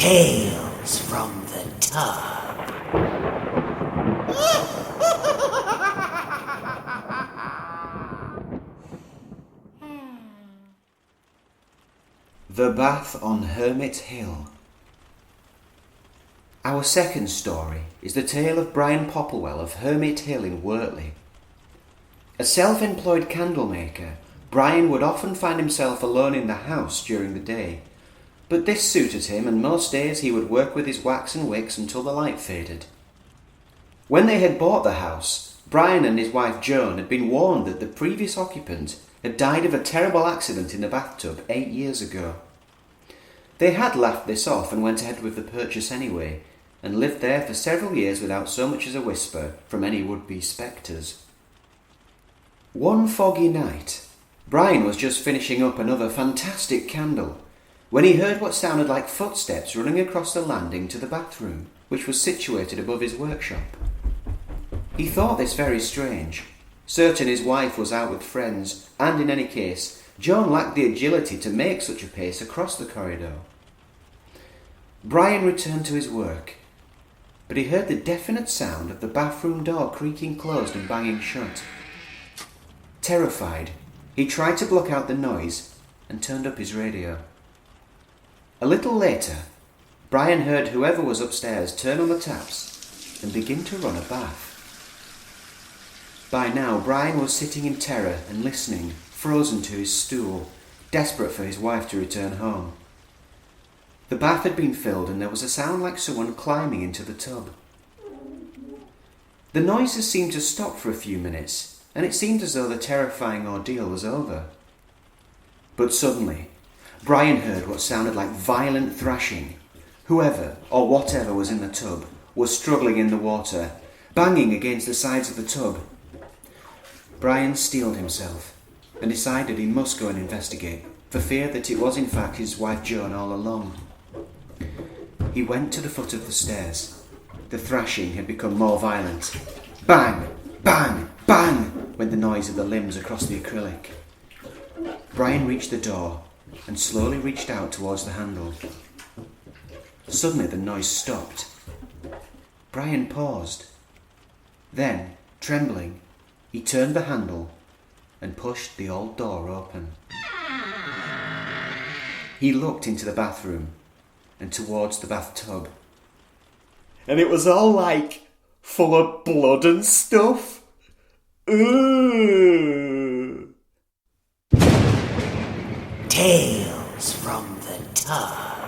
Tales from the Tub. The Bath on Hermit Hill. Our second story is the tale of Brian Popplewell of Hermit Hill in Wortley. A self-employed candlemaker, Brian would often find himself alone in the house during the day, but this suited him, and most days he would work with his wax and wicks until the light faded. When they had bought the house, Brian and his wife Joan had been warned that the previous occupant had died of a terrible accident in the bathtub 8 years ago. They had laughed this off and went ahead with the purchase anyway, and lived there for several years without so much as a whisper from any would-be spectres. One foggy night, Brian was just finishing up another fantastic candle when he heard what sounded like footsteps running across the landing to the bathroom, which was situated above his workshop. He thought this very strange, certain his wife was out with friends, and in any case, Joan lacked the agility to make such a pace across the corridor. Brian returned to his work, but he heard the definite sound of the bathroom door creaking closed and banging shut. Terrified, he tried to block out the noise and turned up his radio. A little later, Brian heard whoever was upstairs turn on the taps and begin to run a bath. By now, Brian was sitting in terror and listening, frozen to his stool, desperate for his wife to return home. The bath had been filled and there was a sound like someone climbing into the tub. The noises seemed to stop for a few minutes, and it seemed as though the terrifying ordeal was over. But suddenly, Brian heard what sounded like violent thrashing. Whoever or whatever was in the tub was struggling in the water, banging against the sides of the tub. Brian steeled himself and decided he must go and investigate, for fear that it was in fact his wife Joan all along. He went to the foot of the stairs. The thrashing had become more violent. Bang! Bang! Bang! went the noise of the limbs across the acrylic. Brian reached the door and slowly reached out towards the handle. Suddenly the noise stopped. Brian paused. Then, trembling, he turned the handle and pushed the old door open. He looked into the bathroom and towards the bathtub. And it was all like full of blood and stuff. Ooh! Tales from the Tub.